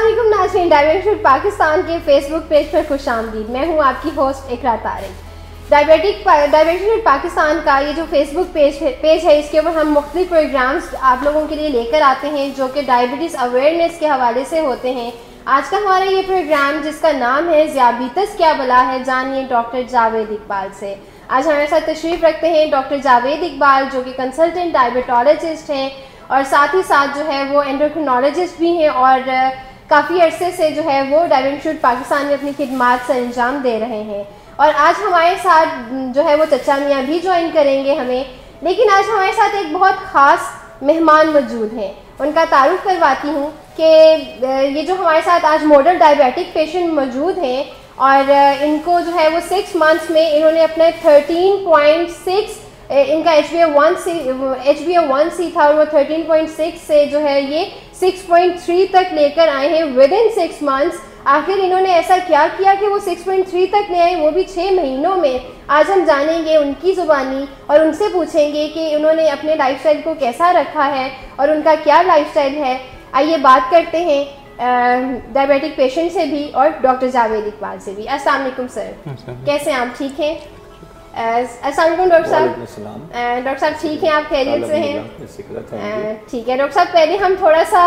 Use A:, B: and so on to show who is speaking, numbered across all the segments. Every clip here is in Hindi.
A: अस्सलाम वालेकुम नाज़रीन, डायबिटिक पाकिस्तान के फेसबुक पेज पर खुशामदीद। मैं हूं आपकी होस्ट इकरा तारिक। डायबिटिक पाकिस्तान का ये जो फेसबुक पेज है, इसके ऊपर हम मुख्तलिफ प्रोग्राम्स आप लोगों के लिए लेकर आते हैं जो कि डायबिटीज़ अवेयरनेस के हवाले से होते हैं। आज का हमारा ये प्रोग्राम जिसका नाम है ज़ियाबीतस क्या बला है, जानिए डॉक्टर जावेद इकबाल से। आज हमारे साथ तशरीफ़ रखते हैं डॉक्टर जावेद इकबाल जो कि कंसल्टेंट डायबिटोलॉजिस्ट हैं और साथ ही साथ जो है वो एंडोक्रिनोलॉजिस्ट भी हैं और काफ़ी अरसे से जो है वो डायबिटिक पाकिस्तान में अपनी खिदमात सर अंजाम दे रहे हैं। और आज हमारे साथ जो है वो चचा मियाँ भी ज्वाइन करेंगे हमें, लेकिन आज हमारे साथ एक बहुत ख़ास मेहमान मौजूद हैं। उनका तारुफ करवाती हूँ कि ये जो हमारे साथ आज मॉडल डायबिटिक पेशेंट मौजूद हैं और इनको जो है वो 6 मंथ्स में इन्होंने अपने 13.6 इनका HbA1c था और वो 13.6 से जो है ये 6.3 तक लेकर आए हैं विद इन 6 मंथ्स। आखिर इन्होंने ऐसा क्या किया कि वो 6.3 तक ले आए, वो भी 6 महीनों में। आज हम जानेंगे उनकी ज़ुबानी और उनसे पूछेंगे कि उन्होंने अपने लाइफस्टाइल को कैसा रखा है और उनका क्या लाइफस्टाइल है। आइए बात करते हैं डायबिटिक पेशेंट से भी और डॉक्टर जावेद इकबाल से भी। अस्सलाम वालेकुम सर, कैसे हैं आप? ठीक हैं? अस्सलाम वालेकुम डॉक्टर साहब। डॉक्टर साहब ठीक हैं, आप खैरियत से हैं? ठीक है डॉक्टर साहब, पहले हम थोड़ा सा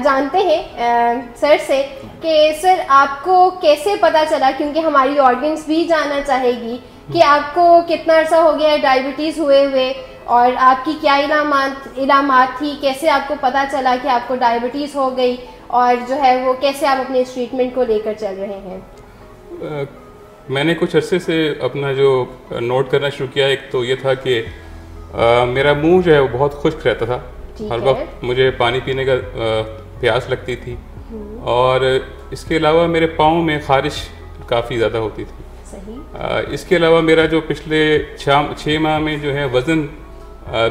A: जानते हैं सर से कि सर आपको कैसे पता चला, क्योंकि हमारी ऑडियंस भी जानना चाहेगी कि आपको कितना अर्सा हो गया है डायबिटीज़ हुए और आपकी क्या इलामात थी, कैसे आपको पता चला कि आपको डायबिटीज़ हो गई और जो है वो कैसे आप अपने इस ट्रीटमेंट को लेकर चल रहे हैं?
B: मैंने कुछ अरसे से अपना जो नोट करना शुरू किया, एक तो ये था कि मेरा मुंह जो है वो बहुत खुश्क रहता था, हर वक्त मुझे पानी पीने का प्यास लगती थी और इसके अलावा मेरे पाँव में ख़ारिश काफ़ी ज़्यादा होती थी। सही। इसके अलावा मेरा जो पिछले 6 माह में जो है वज़न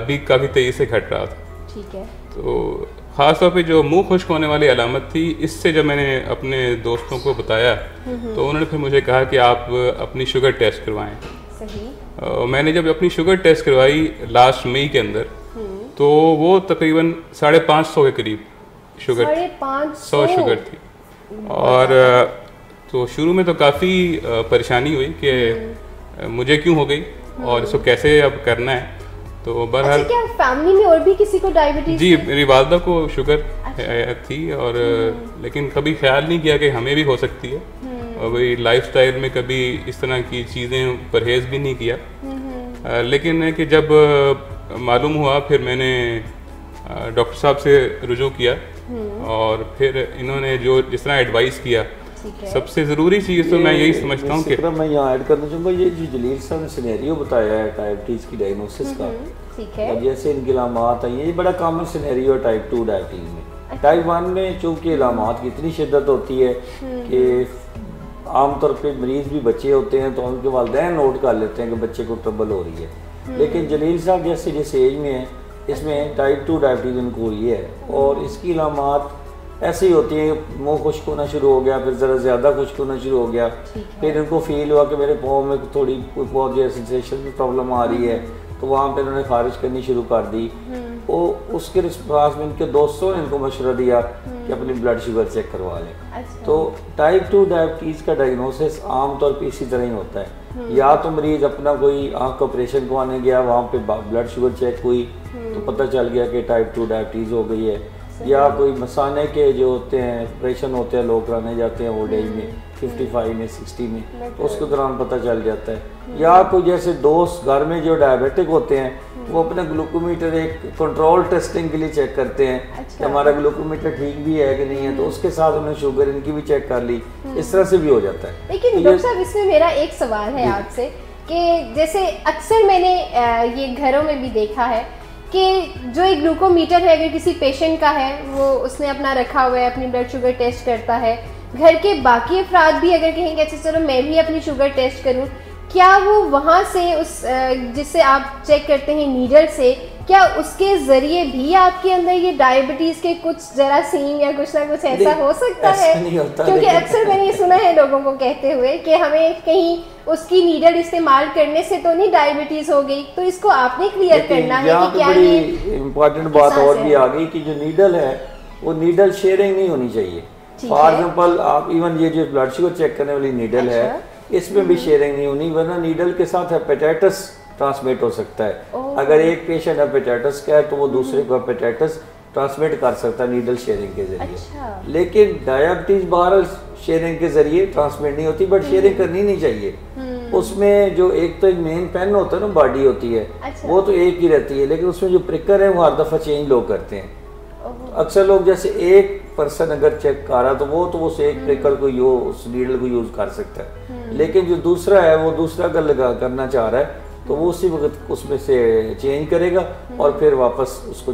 B: भी काफ़ी तेज़ी से घट रहा था। ठीक है। तो ख़ास तौर पे जो मुंह खुश्क होने वाली अलामत थी, इससे जब मैंने अपने दोस्तों को बताया तो उन्होंने फिर मुझे कहा कि आप अपनी शुगर टेस्ट करवाएं। सही। मैंने जब अपनी शुगर टेस्ट करवाई लास्ट मई के अंदर, तो वो तकरीबन 550 के करीब शुगर 550 शुगर थी। और तो शुरू में तो काफ़ी परेशानी हुई कि मुझे क्यों हो गई और इसको कैसे अब करना है। तो बहरहाल
A: क्या फैमिली में और भी किसी को डायबिटीज?
B: जी, मेरी वालदा को शुगर थी और लेकिन कभी ख्याल नहीं किया कि हमें भी हो सकती है और वही लाइफस्टाइल में कभी इस तरह की चीज़ें परहेज़ भी नहीं किया। लेकिन कि जब मालूम हुआ फिर मैंने डॉक्टर साहब से रुजू किया और फिर इन्होंने जो जिस तरह एडवाइस किया, सबसे ज़रूरी चीज़ तो मैं यही समझता हूँ कि
C: मैं यहाँ ऐड करना चाहूँगा, ये जो जलील साहब ने सिनेरियो बताया है डायबिटीज़ की डायग्नोसिस का,
A: ठीक है,
C: और जैसे इनकी इलामात आई है, ये बड़ा कॉमन सिनेरियो है टाइप 2 डायबिटीज़ में। टाइप 1 में चूँकि इलामात की इतनी शिद्दत होती है कि आमतौर पर मरीज़ भी बच्चे होते हैं तो उनके वालिदैन नोट कर लेते हैं कि बच्चे को ट्रबल हो रही है। लेकिन जलील साहब जैसे जिस एज में है, इसमें टाइप 2 डायबिटीज़ इनको हुई है और इसकी इलामात ऐसे ही होती है। मुंह खुश्क होना शुरू हो गया, फिर ज़रा ज़्यादा खुश्क होना शुरू हो गया, फिर इनको फील हुआ कि मेरे पाँव में थोड़ी बहुत जो सेंसेशन में प्रॉब्लम आ रही है, तो वहाँ पे इन्होंने खारिज करनी शुरू कर दी। तो उसके रिस्पांस में इनके दोस्तों ने इनको मशवरा दिया कि अपनी ब्लड शुगर चेक करवा लें। तो टाइप 2 डायबिटीज़ का डायग्नोसिस आमतौर पर इसी तरह ही होता है। या तो मरीज़ अपना कोई आँख का ऑपरेशन करवाने गया, वहाँ पे ब्लड शुगर चेक हुई तो पता चल गया कि टाइप 2 डायबिटीज़ हो गई है, या कोई मसाने के जो होते हैं ऑपरेशन होते हैं, लोग कराने जाते हैं ओल्ड एज में 55 में 60 में, तो उसके दौरान पता चल जाता है। या कोई जैसे दोस्त घर में जो डायबिटिक होते हैं वो अपने ग्लूकोमीटर एक कंट्रोल टेस्टिंग के लिए चेक करते हैं कि हमारा ग्लूकोमीटर ठीक भी है कि नहीं है, तो उसके साथ उन्होंने शुगर इनकी भी चेक कर ली। इस तरह से भी हो जाता है।
A: लेकिन डॉक्टर साहब इसमें मेरा एक सवाल है आपसे कि जैसे अक्सर मैंने ये घरों में भी देखा है कि जो एक ग्लूकोमीटर है अगर किसी पेशेंट का है, वो उसने अपना रखा हुआ है, अपनी ब्लड शुगर टेस्ट करता है, घर के बाकी अफराद भी अगर कहेंगे अच्छा चलो मैं भी अपनी शुगर टेस्ट करूं, क्या वो वहाँ से उस जिससे आप चेक करते हैं नीडल से, क्या उसके ज़रिए भी आपके अंदर ये डायबिटीज़ के कुछ जरासीम या कुछ ना कुछ ऐसा हो सकता है? क्योंकि अक्सर मैंने ये सुना है लोगों को कहते हुए कि हमें कहीं उसकी नीडल इस्तेमाल करने से तो नहीं डायबिटीज़ हो गई, तो इसको आपने क्लियर करना है कि क्या ये
C: इम्पोर्टेंट बात और भी आ गई कि जो नीडल है वो नीडल शेयरिंग नहीं होनी चाहिए। फॉर एग्जाम्पल आप इवन ये जो ब्लड शुगर चेक करने वाली नीडल है इसमें भी शेयरिंग नहीं होनी, वरना नीडल के साथ हेपेटाइटिस ट्रांसमिट हो सकता है। अगर एक पेशेंट हेपेटाइटिस का है तो वो दूसरे को हेपेटाइटिस ट्रांसमिट कर सकता है नीडल शेयरिंग के जरिए। लेकिन डायबिटीज बहरहाल शेयरिंग के जरिए ट्रांसमिट नहीं होती, बट शेयरिंग करनी नहीं चाहिए। उसमें जो एक तो एक मेन पेन होता है ना, बॉडी होती है, वो तो एक ही रहती है, लेकिन उसमें जो प्रिकर है वो हर दफ़ा चेंज लोग करते हैं। अक्सर लोग जैसे एक पर्सन अगर चेक कर रहा तो वो एक प्रिकर को उस नीडल को यूज कर सकता है, लेकिन जो दूसरा है वो दूसरा अगर लगा करना चाह रहा है तो वो उसी वक्त उसमें से चेंज करेगा और फिर वापस उसको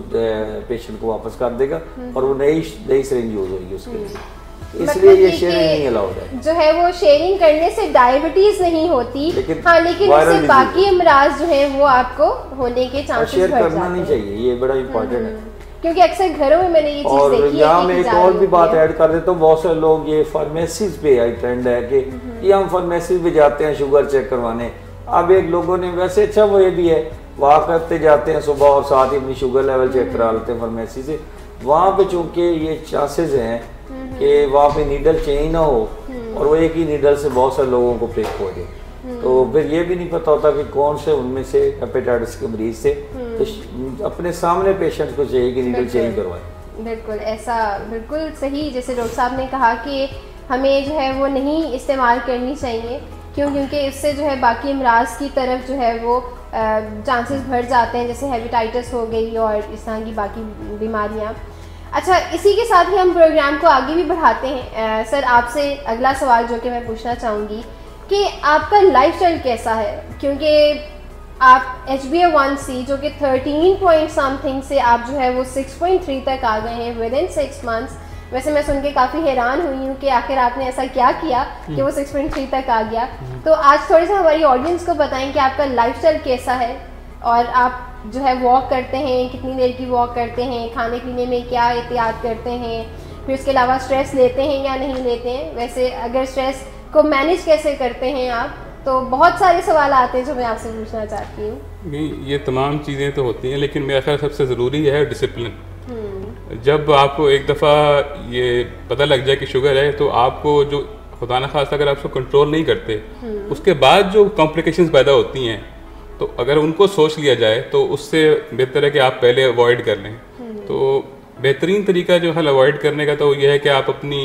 C: पेशेंट को वापस कर देगा और वो नई सिरिंज यूज होगी उसके लिए। इसलिए ये शेयरिंग नहीं अलाउड है।
A: जो है वो शेयरिंग करने से डायबिटीज नहीं होती, लेकिन इससे बाकी अमराज जो है वो आपको होने के चांसेस
C: शेयर करना नहीं चाहिए, ये बड़ा इंपॉर्टेंट है।
A: क्योंकि अक्सर घरों में मैंने ये चीज
C: और
A: देखी है।
C: यहाँ मैं एक और भी बात ऐड कर देता हूँ, बहुत सारे लोग ये फार्मेसीज पे आई ट्रेंड है कि हम फार्मेसी पे जाते हैं शुगर चेक करवाने। अब एक लोगों ने वैसे अच्छा वो ये भी है, वहाँ करते जाते हैं सुबह और साथ ही अपनी शुगर लेवल चेक करा लेते हैं फार्मेसी से। वहाँ पे चूंकि ये चांसेस हैं कि वहाँ पे नीडल चेंज ना हो और वो एक ही नीडल से बहुत सारे लोगों को प्रिक हो जाए, तो फिर ये भी नहीं पता होता कि कौन से उनमें से हेपेटाइटिस के मरीज से, तो अपने सामने पेशेंट को चाहिए कि नीडल चेंज करवाए।
A: बिल्कुल ऐसा, बिल्कुल सही। जैसे डॉक्टर साहब ने कहा कि हमें जो है वो नहीं इस्तेमाल करनी चाहिए, क्योंकि इससे जो है बाकी अमराज की तरफ जो है वो चांसेस बढ़ जाते हैं, जैसे हेपेटाइटिस हो गई और इस तरह की बाकी बीमारियां। अच्छा, इसी के साथ ही हम प्रोग्राम को आगे भी बढ़ाते हैं। सर, आपसे अगला सवाल जो कि मैं पूछना चाहूँगी कि आपका लाइफस्टाइल कैसा है, क्योंकि आप HbA1c जो कि 13 पॉइंट समथिंग से आप जो है वो 6.3 तक आ गए हैं विद इन 6 मंथ्स। वैसे मैं सुन के काफ़ी हैरान हुई हूँ कि आखिर आपने ऐसा क्या किया कि वो 6.3 तक आ गया। तो आज थोड़ी सा हमारी ऑडियंस को बताएं कि आपका लाइफस्टाइल कैसा है और आप जो है वॉक करते हैं, कितनी देर की वॉक करते हैं, खाने पीने में क्या एहतियात करते हैं, फिर उसके अलावा स्ट्रेस लेते हैं या नहीं लेते हैं। वैसे अगर स्ट्रेस को मैनेज कैसे करते हैं आप, तो बहुत सारे सवाल आते हैं जो मैं आपसे पूछना चाहती हूँ।
B: ये तमाम चीज़ें तो होती हैं, लेकिन मेरा ख्याल सबसे ज़रूरी है डिसिप्लिन। जब आपको एक दफ़ा ये पता लग जाए कि शुगर है, तो आपको जो खुदा न खास्ता अगर आप उसको कंट्रोल नहीं करते, उसके बाद जो कॉम्प्लिकेशंस पैदा होती हैं, तो अगर उनको सोच लिया जाए तो उससे बेहतर है कि आप पहले अवॉइड कर लें। तो बेहतरीन तरीका जो है अवॉइड करने का तो यह है कि आप अपनी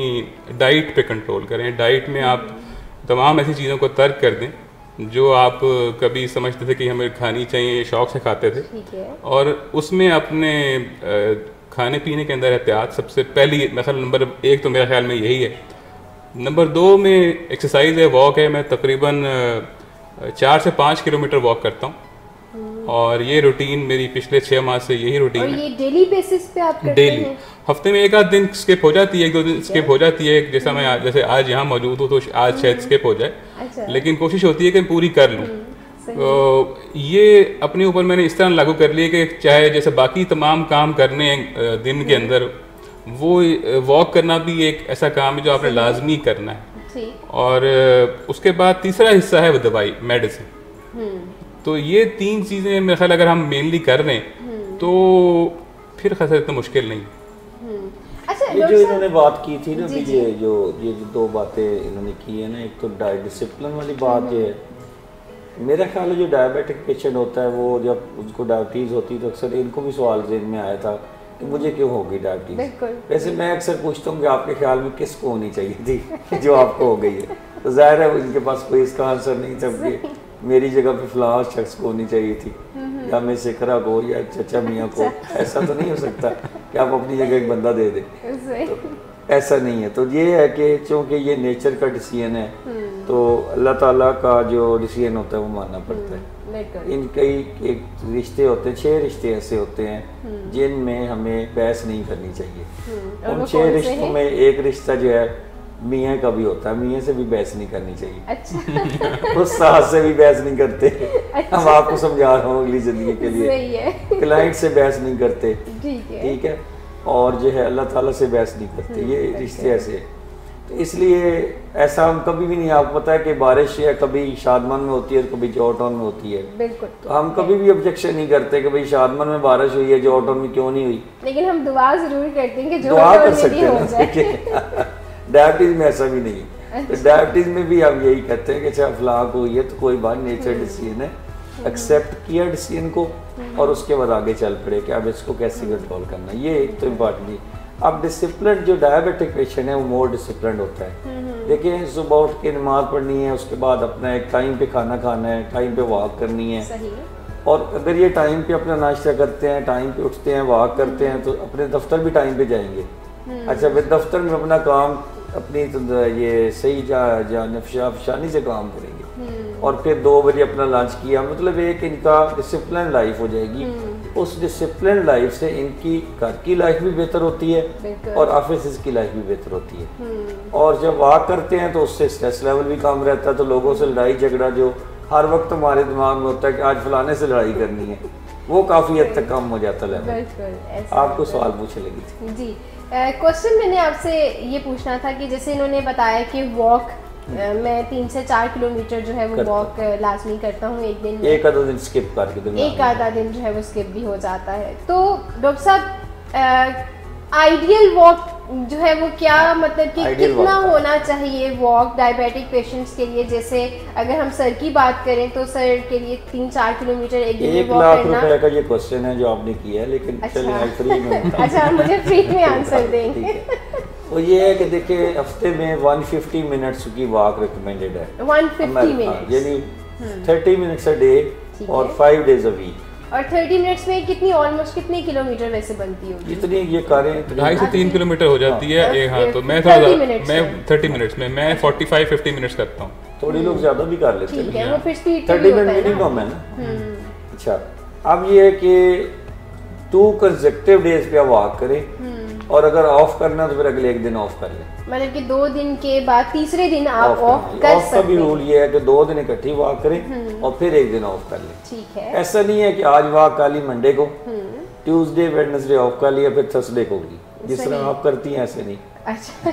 B: डाइट पे कंट्रोल करें। डाइट में आप तमाम ऐसी चीज़ों को तर्क कर दें जो आप कभी समझते थे कि हमें खानी चाहिए, शौक से खाते थे, और उसमें अपने खाने पीने के अंदर एहतियात सबसे पहली मतलब नंबर 1 तो मेरे ख्याल में यही है। नंबर 2 में एक्सरसाइज है, वॉक है। मैं तकरीबन 4 से 5 किलोमीटर वॉक करता हूँ और ये रूटीन मेरी पिछले 6 माह से यही रूटीन है।
A: ये डेली बेसिस पे आप करते हैं?
B: डेली, हफ्ते में एक आध दिन स्किप हो जाती है, 1-2 दिन स्किप हो जाती है। जैसा मैं जैसे आज यहाँ मौजूद हूँ तो आज शायद स्किप हो जाए, लेकिन कोशिश होती है कि पूरी कर लूँ। तो ये अपने ऊपर मैंने इस तरह लागू कर लिया कि चाहे जैसे बाकी तमाम काम करने दिन के अंदर, वो वॉक करना भी एक ऐसा काम है जो आपने लाजमी करना है। और उसके बाद तीसरा हिस्सा है वो दवाई, मेडिसिन। तो ये 3 चीज़ें मेरे ख्याल अगर हम मेनली कर रहे हैं तो फिर खासा इतना मुश्किल नहीं।
A: अच्छा,
C: ये जो इन्होंने बात की थी ना, ये जो 2 बातें इन्होंने की है ना, एक तो डिसिप्लिन वाली बात ये है। मेरा ख्याल है जो डायबिटिक पेशेंट होता है वो जब उसको डायबिटीज़ होती है तो अक्सर इनको भी सवाल ज़हन में आया था कि मुझे क्यों होगी डायबिटीज़। वैसे मैं अक्सर पूछता हूँ कि आपके ख्याल में किसको होनी चाहिए थी जो आपको हो गई है, तो जाहिर है उनके पास कोई इसका आंसर नहीं था कि मेरी जगह पे फलां शख्स को होनी चाहिए थी, या मैं सिकरा को या चचा मियाँ को। ऐसा तो नहीं हो सकता कि आप अपनी जगह एक बंदा दे दें, तो ऐसा नहीं है। तो ये है कि चूँकि ये नेचर का डिसीजन है, तो अल्लाह ताला का जो डिसीजन होता है वो मानना पड़ता है। इन कई एक रिश्ते होते हैं, 6 रिश्ते ऐसे होते हैं जिनमें हमें बहस नहीं करनी चाहिए। उन 6 रिश्तों में एक रिश्ता जो है मियाँ का भी होता है, मियाँ से भी बहस नहीं करनी चाहिए। अच्छा। उस सास से भी बहस नहीं करते। अच्छा। हम आपको समझा रहा हूँ अगली जिंदगी के लिए। क्लाइंट से बहस नहीं करते, ठीक है, और जो है अल्लाह ताला से बहस नहीं करते। ये रिश्ते ऐसे है, तो इसलिए ऐसा हम कभी भी नहीं, आपको पता है कि बारिश है कभी शादमान में होती है और कभी जॉर्डन में होती है। बिल्कुल। तो हम कभी भी ऑब्जेक्शन नहीं करते कि भाई शादमान में बारिश हुई है, जॉर्डन में क्यों नहीं हुई,
A: लेकिन हम दुआ जरूर करते हैं कि
C: दुआ कर सकते हैं। डायबिटीज में ऐसा भी नहीं है। तो डायबिटीज में भी हम यही कहते हैं कि अच्छा फ्लाक हुई है तो कोई बात, नेचर डिसीजन है, एक्सेप्ट किया डिसीजन को और उसके बाद आगे चल पड़े कि अब इसको कैसे कंट्रोल करना। ये एक तो इम्पॉर्टेंट है। अब डिसिप्लिन, जो डायबिटिक पेशेंट है वो मोर डिसिप्लिन होता है। देखिए सुबह उठ के नमाज पढ़नी है, उसके बाद अपना एक टाइम पे खाना खाना है, टाइम पे वॉक करनी है। और अगर ये टाइम पे अपना नाश्ता करते हैं, टाइम पे उठते हैं, वॉक करते हैं, तो अपने दफ्तर भी टाइम पे जाएंगे। अच्छा फिर दफ्तर में अपना काम अपनी ये सही नफशानी से काम करेंगे और फिर 2 बजे अपना लंच किया, मतलब एक इनका डिसिप्लिन लाइफ हो जाएगी। उस डिसिप्लिन लाइफ से इनकी घर की लाइफ भी बेहतर होती है और ऑफिस की लाइफ भी बेहतर होती है। और जब वॉक करते हैं तो उससे स्ट्रेस लेवल भी कम रहता है। तो लोगों से लड़ाई झगड़ा जो हर वक्त हमारे दिमाग में होता है कि आज फलाने से लड़ाई करनी है, वो काफ़ी हद तक कम हो जाता है। आपको सवाल पूछने लगी थी
A: जी। क्वेश्चन मैंने आपसे ये पूछना था कि जैसे इन्होंने बताया कि वॉक मैं 3 से 4 किलोमीटर जो है वो वॉक लाजमी करता हूँ एक दिन में,
C: एक आधा दिन स्किप करके,
A: एक आधा दिन जो है वो स्किप भी हो जाता है। तो डॉक्टर साहब आइडियल वॉक जो है वो क्या, मतलब कि कितना होना चाहिए वॉक डायबिटिक पेशेंट्स के लिए? जैसे अगर हम सर की बात करें तो सर के लिए 3-4 किलोमीटर एक दिन में वॉक करना।
C: 1 लाख रुपए का ये क्वेश्चन है जो आपने किया है, लेकिन चलिए फ्री में
A: अच्छा मुझे फ्री में आंसर देंगे।
C: वो ये है कि देखिए हफ्ते में 150 मिनट्स की वॉक रिकमेंडेड है।
A: 150 मिनट्स
C: यानी 30 मिनट्स अ डे और 5 डेज अ वीक।
A: और 30 मिनट्स में कितनी ऑलमोस्ट कितनी किलोमीटर वैसे बनती होगी?
C: जितनी ये करें
B: 2.5 से 3 किलोमीटर हो जाती है। हाँ तो मैं थोड़ा मैं 30 मिनट्स में मैं 45-50 मिनट्स करता हूँ।
C: थोड़ी लोग ज्यादा भी कर लेते
A: हैं, वो फिर स्पीड
C: 30 मिनट मिनिमम है ना। अच्छा अब ये है कि 2 कंसेक्टिव डेज पे वॉक करें और अगर ऑफ करना तो फिर अगले एक दिन ऑफ कर लें।
A: मतलब कि 2 दिन के बाद तीसरे दिन आप ऑफ कर सकते हैं।
C: ऑफ का भी रूल ये है कि 2 दिन इकट्ठी वॉक करें और फिर एक दिन ऑफ कर लें।
A: ठीक है।
C: ऐसा नहीं है कि आज वॉक कर ली मंडे को, ट्यूसडे वेडनेसडे ऑफ कर लिया फिर थर्सडे को होगी, जिस तरह आप करती हैं ऐसे नहीं।
A: अच्छा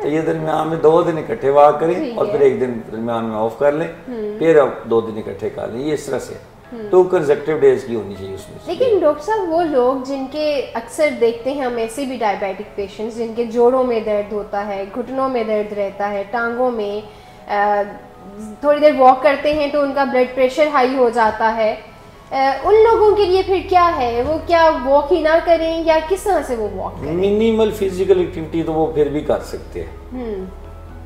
C: तो ये दरमियान में 2 दिन इकट्ठे वॉक करें और फिर एक दिन दरमियान में ऑफ कर लें, फिर अब 2 दिन इकट्ठे कर लें। ये इस तरह से 2 कंसेक्टिव डेज की होनी चाहिए उसमें।
A: लेकिन डॉक्टर साहब वो लोग जिनके अक्सर देखते हैं हम ऐसे भी डायबिटिक पेशेंट्स जिनके जोड़ों में दर्द होता है, घुटनों में दर्द रहता है, टांगों में, थोड़ी देर वॉक करते हैं तो उनका ब्लड प्रेशर हाई हो जाता है, उन लोगों के लिए फिर क्या है? वो क्या वॉक ही ना करें या किस तरह से वो वॉक करें?
C: मिनिमल फिजिकल एक्टिविटी तो वो फिर भी कर सकते हैं।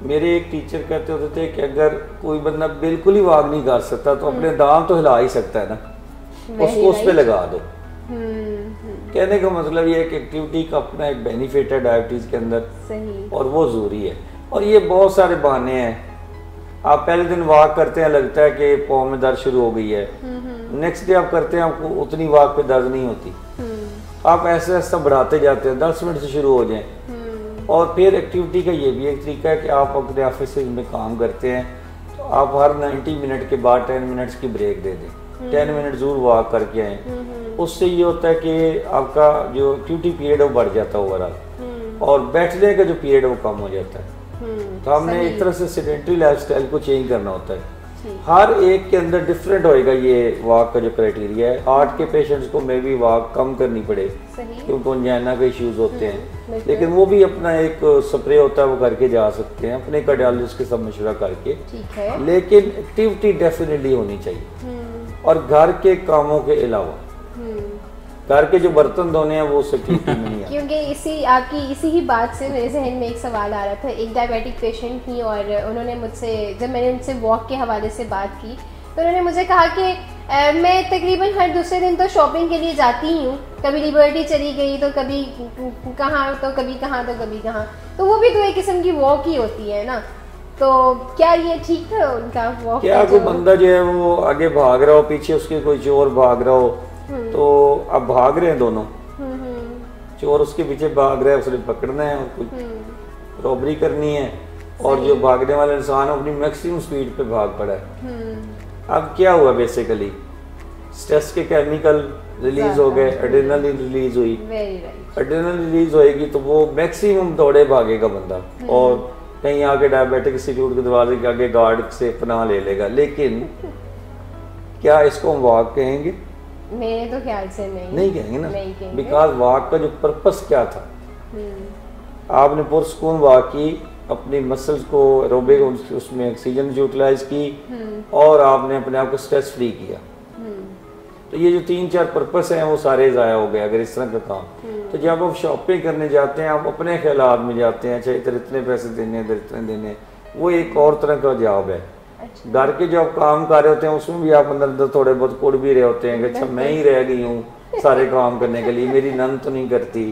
C: मेरे एक टीचर कहते होते थे कि अगर कोई बंदा बिल्कुल ही वॉक नहीं कर सकता तो अपने दांत तो हिला ही सकता है ना, उसको उस पे लगा दो। कहने का मतलब ये है कि एक्टिविटी का अपना एक बेनिफिट है डायबिटीज के अंदर।
A: सही।
C: और वो जरूरी है। और ये बहुत सारे बहाने हैं। आप पहले दिन वॉक करते हैं, लगता है कि पाँव में दर्द शुरू हो गई है, नेक्स्ट डे आप करते हैं आपको उतनी वॉक पे दर्द नहीं होती। आप ऐसे ऐसा बढ़ाते जाते हैं, 10 मिनट से शुरू हो जाए। और फिर एक्टिविटी का ये भी एक तरीका है कि आप अपने ऑफिस में काम करते हैं तो आप हर 90 मिनट के बाद 10 मिनट्स की ब्रेक दे दें, 10 मिनट जरूर वॉक करके आए। उससे ये होता है कि आपका जो एक्टिविटी पीरियड है वो बढ़ जाता है ओवरऑल, और बैठने का जो पीरियड है वो कम हो जाता है। तो हमने एक तरह से सेडेंटरी लाइफस्टाइल को चेंज करना होता है। हर एक के अंदर डिफरेंट होएगा ये वॉक का जो क्राइटेरिया है। हार्ट के पेशेंट्स को मे भी वॉक कम करनी पड़े क्योंकि उनजाइना के इश्यूज होते हैं, लेकिन वो भी अपना एक स्प्रे होता है वो करके जा सकते हैं अपने कार्डियोलॉजिस्ट के साथ मशवरा करके। लेकिन एक्टिविटी डेफिनेटली होनी चाहिए और घर के कामों के अलावा घर के जो बर्तन धोने हैं वो उससे ठीक नहीं है।
A: क्योंकि इसी ही बात से मेरे जहन में एक सवाल आ रहा था। एक डायबिटिक पेशेंट थी और उन्होंने मुझसे, जब मैंने उनसे वॉक के हवाले से बात की तो उन्होंने मुझे कहा कि मैं तकरीबन हर दूसरे दिन तो शॉपिंग के लिए जाती ही हूँ, कभी लिबर्टी चली गई तो कभी कहाँ तो कभी कहाँ तो कभी कहाँ, तो वो भी तो एक किस्म की वॉक ही होती है ना। तो क्या ये ठीक था उनका वॉक?
C: क्या कोई बंदा जो है वो आगे भाग रहा हो, पीछे उसके कोई चोर भाग रहा हो, तो अब भाग रहे हैं दोनों, चोर उसके पीछे भाग रहा है, उसने पकड़ना है और कुछ रॉबरी करनी है, और जो भागने वाला इंसान है अपनी मैक्सिमम स्पीड पे भाग पड़ा है। अब क्या हुआ, बेसिकली स्ट्रेस के केमिकल रिलीज हो गए, एड्रेनलिन रिलीज हुई। एड्रेनलिन रिलीज होएगी तो वो मैक्सिमम दौड़े भागेगा बंदा और कहीं आके डायबिटिक इंस्टीट्यूट के दरवाजे के आगे गार्ड से पनाह ले लेगा। लेकिन क्या इसको हम वॉक कहेंगे?
A: मेरे तो ख्याल से नहीं
C: कहेंगे ना, बिकॉज वॉक का जो पर्पस क्या था। आपने पुरसकून वॉक की, अपनी मसल्स को एरोबिक उसमें ऑक्सीजन यूटिलाइज की और आपने अपने आप को स्ट्रेस फ्री किया। तो ये जो 3-4 पर्पस हैं वो सारे ज़ाया हो गए अगर इस तरह का काम। तो जब आप शॉपिंग करने जाते हैं, आप अपने ख्यालात में जाते हैं, अच्छा इधर इतने पैसे देने, इधर इतने देने, वो एक और तरह का जॉब है। घर के जो आप काम कर रहे होते हैं उसमें भी आप अंदर अंदर थोड़े बहुत कुड़ भी रहे होते हैं कि अच्छा मैं ही रह गई हूँ सारे काम करने के लिए, मेरी नंद तो नहीं करती,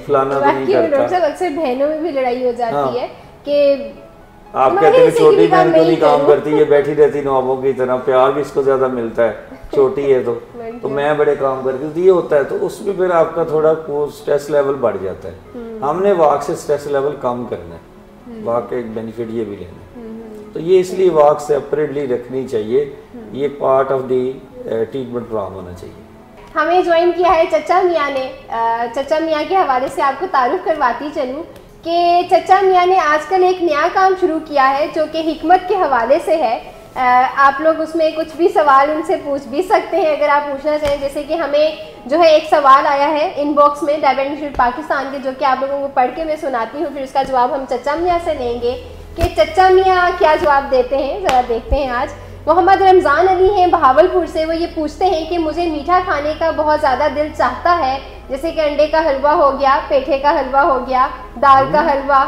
C: फलाना तो नहीं करता।
A: अक्सर बहनों में भी लड़ाई हो जाती है कि
C: आप कहते हैं छोटी बहन क्यों नहीं काम करती, ये बैठी रहती नवाबों की तरह, प्यार भी इसको ज्यादा मिलता है, छोटी है तो मैं बड़े काम करती हूँ, तो ये होता है। तो उसमें फिर आपका थोड़ा स्ट्रेस लेवल बढ़ जाता है। हमने वॉक से स्ट्रेस लेवल कम करना है, वॉक का एक बेनिफिट ये भी लेना है। तो ये इसलिए वॉक सेपरेटली रखनी चाहिए, ये part of the treatment plan होना चाहिए।
A: हमें ज्वाइन किया है चचा मियाँ ने। चचा मियाँ के हवाले से आपको तारुफ करवाती चलूँ कि चचा मियाँ ने आजकल एक नया काम शुरू किया है जो कि हिकमत के हवाले से है। आप लोग उसमें कुछ भी सवाल उनसे पूछ भी सकते हैं अगर आप पूछना चाहें। जैसे कि हमें जो है एक सवाल आया है इनबॉक्स में डायबिटिक इंस्टीट्यूट पाकिस्तान के, जो कि आप लोगों को पढ़ के मैं सुनाती हूँ, फिर उसका जवाब हम चचा मियाँ से लेंगे कि चचा मियाँ क्या जवाब देते हैं। ज़रा देखते हैं। आज मोहम्मद रमज़ान अली हैं बहावलपुर से। वो ये पूछते हैं कि मुझे मीठा खाने का बहुत ज़्यादा दिल चाहता है, जैसे कि अंडे का हलवा हो गया, पेठे का हलवा हो गया, दाल का हलवा,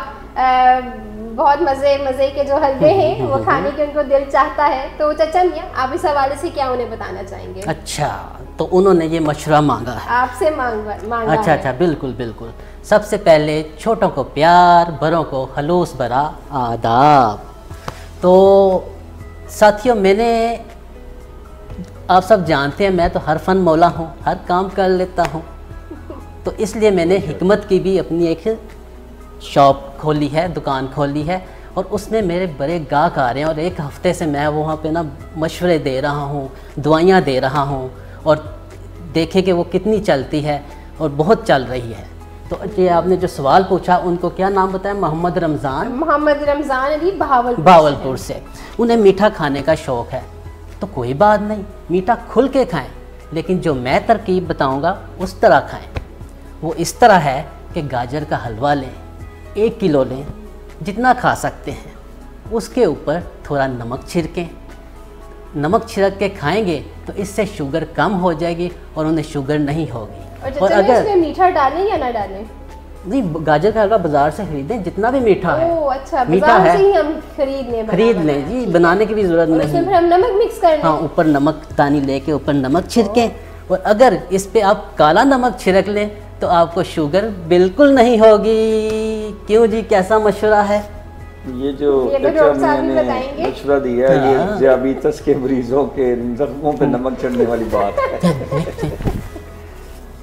A: बहुत मज़े के जो हलवे हैं वो खाने के उनको दिल चाहता है। तो चचा मियाँ आप इस हवाले से क्या उन्हें बताना चाहेंगे?
D: अच्छा, तो उन्होंने ये मशवरा मांगा है
A: आपसे, मांगा
D: अच्छा, बिल्कुल बिल्कुल। सबसे पहले छोटों को प्यार, बड़ों को खलूस भरा आदाब। तो साथियों, मैंने, आप सब जानते हैं मैं तो हर फन मौला हूँ, हर काम कर लेता हूँ, तो इसलिए मैंने हिकमत की भी अपनी एक शॉप खोली है, दुकान खोली है, और उसमें मेरे बड़े गाहक आ रहे हैं और एक हफ़्ते से मैं वहाँ पे ना मशवरे दे रहा हूँ, दुआइयाँ दे रहा हूँ, और देखे कि वो कितनी चलती है और बहुत चल रही है। तो ये आपने जो सवाल पूछा, उनको क्या नाम बताया? मोहम्मद रमज़ान अली बहावलपुर से। उन्हें मीठा खाने का शौक़ है, तो कोई बात नहीं, मीठा खुल के खाएं, लेकिन जो मैं तरकीब बताऊंगा उस तरह खाएं। वो इस तरह है कि गाजर का हलवा लें, 1 किलो लें, जितना खा सकते हैं, उसके ऊपर थोड़ा नमक छिड़कें। नमक छिड़क के खाएंगे तो इससे शुगर कम हो जाएगी और उन्हें शुगर नहीं होगी।
A: और अगर इसमें मीठा डालें या ना डालें?
D: नहीं, गाजर का हलवा बाजार से खरीदें, जितना भी मीठा है।
A: अच्छा,
D: मीठा है,
A: से ही हम खरीद लें
D: जी, बनाने की भी जरूरत नहीं।
A: फिर हम नमक मिक्स कर लें।
D: हाँ, ऊपर नमक दानी लेके ऊपर नमक छिड़कें, और अगर इस पे आप काला नमक छिड़क लें तो आपको शुगर बिल्कुल नहीं होगी। क्यों जी, कैसा मशवरा है?
C: ये जो मशवरा दिया है, ये ज़ियाबीतस के मरीजों के जख्मों पे नमक चढ़ने वाली बात है।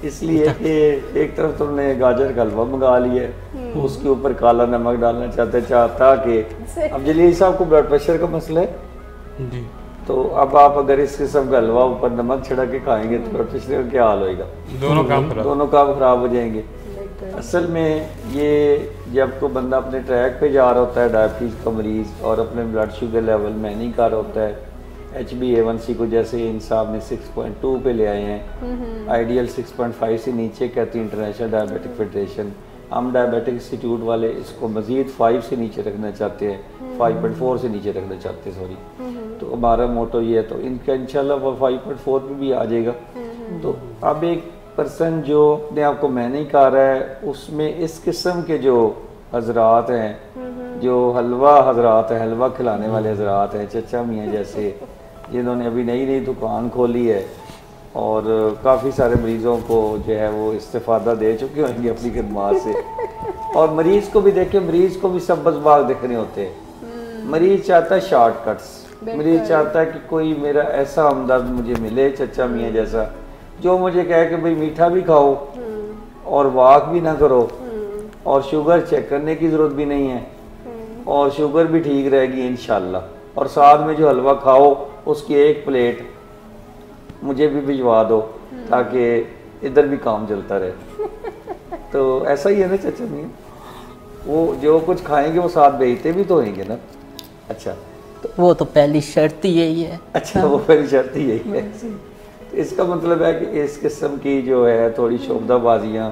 C: इसलिए कि एक तरफ तुमने गाजर का हलवा मंगा लिया है, उसके ऊपर काला नमक डालना चाहते ताकि, अब जलील साहब को ब्लड प्रेशर का मसला है जी, तो अब आप अगर इस किस्म का हलवा ऊपर नमक छिड़ा के खाएंगे तो ब्लड प्रेशर का क्या हाल होएगा? दोनों काम खराब हो जाएंगे। असल में ये जब कोई बंदा अपने ट्रैक पे जा रहा होता है, डायबिटीज़ का मरीज़, और अपने ब्लड शुगर लेवल मैनेज कर रहा होता है, HbA1c को जैसे इन साहब ने 6.2 पे ले आए हैं, आइडियल 6.5 से नीचे कहती है इंटरनेशनल डायबिटिक फेडरेशन। हम डायबिटिक इंस्टीट्यूट वाले इसको मज़ीद 5 से नीचे रखना चाहते हैं, 5.4 से नीचे रखना चाहते हैं, सॉरी। तो हमारा मोटो ये है, तो इनका इंशाल्लाह वो 5.4 पे भी आ जाएगा। तो अब एक पर्सन जो अपने आप को मैनेज कर रहा है, उसमें इस किस्म के जो हजरात हैं, जो हलवा हजरात हैं, हलवा खिलाने वाले हजरात हैं, चचा मियाँ जैसे, जिन्होंने अभी नई दुकान खोली है और काफ़ी सारे मरीज़ों को जो है वो इस्तेफादा दे चुके होंगे अपनी खिदमात से, और मरीज़ को भी देखें, मरीज़ को भी सब बसबाग देखने होते हैं। मरीज़ चाहता है शॉर्टकट्स, मरीज़ चाहता है कि कोई मेरा ऐसा हमदर्द मुझे मिले, चचा मियाँ जैसा, जो मुझे कहे कि भाई मीठा भी खाओ और वॉक भी ना करो और शुगर चेक करने की ज़रूरत भी नहीं है और शुगर भी ठीक रहेगी इंशाल्लाह, और साथ में जो हलवा खाओ उसकी 1 प्लेट मुझे भी भिजवा दो ताकि इधर भी काम चलता रहे। तो ऐसा ही है ना चचा मियाँ, वो जो कुछ खाएंगे वो साथ भेजते भी तो होंगे ना। अच्छा,
D: तो वो तो पहली शर्त ही यही है।
C: अच्छा, वो पहली शर्त ही यही है। तो इसका मतलब है कि इस किस्म की जो है थोड़ी शोबदाबाजियाँ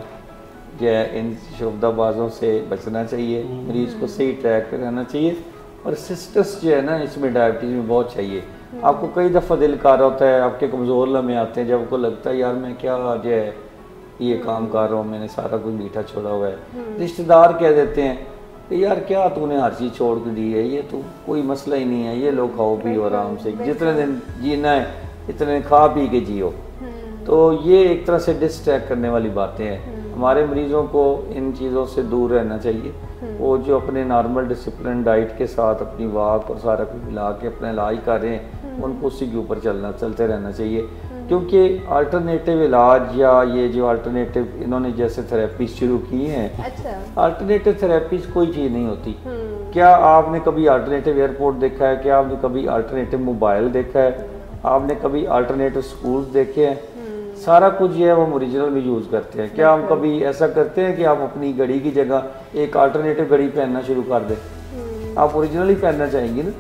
C: जो है इन शोबदाबाजों से बचना चाहिए, मरीज़ को सही ट्रैक पर रहना चाहिए। और असिस्टेंस जो है ना इसमें डायबिटीज़ में बहुत चाहिए। आपको कई दफ़ा दिल कर रहा होता है, आपके कमज़ोर लम्हे आते हैं जब आपको लगता है यार मैं क्या जो है ये काम कर रहा हूँ, मैंने सारा कुछ मीठा छोड़ा हुआ है। रिश्तेदार कह देते हैं कि यार क्या तूने हर चीज़ छोड़ के दी है, ये तो कोई मसला ही नहीं है, ये लोग खाओ पियो आराम से, जितने दिन जीना है इतने खा पी के जियो। तो ये एक तरह से डिस्ट्रैक्ट करने वाली बातें हैं। हमारे मरीज़ों को इन चीज़ों से दूर रहना चाहिए। वो जो अपने नॉर्मल डिसिप्लिन डाइट के साथ अपनी वॉक और सारा कुछ मिला के अपना इलाज कर रहे हैं, उनको उसी के ऊपर चलते रहना चाहिए। क्योंकि अल्टरनेटिव इलाज या ये जो अल्टरनेटिव इन्होंने जैसे थेरेपी शुरू की हैं, अल्टरनेटिव थेरेपीज कोई चीज़ नहीं होती। क्या आपने कभी अल्टरनेटिव एयरपोर्ट देखा है? क्या आपने कभी अल्टरनेटिव मोबाइल देखा है? आपने कभी अल्टरनेटिव स्कूल्स देखे हैं? सारा कुछ जो है वो हम ओरिजिनल में यूज़ करते हैं। क्या हम कभी ऐसा करते हैं कि आप अपनी घड़ी की जगह एक अल्टरनेटिव घड़ी पहनना शुरू कर दें? आप ओरिजिनल ही पहनना चाहेंगे ना।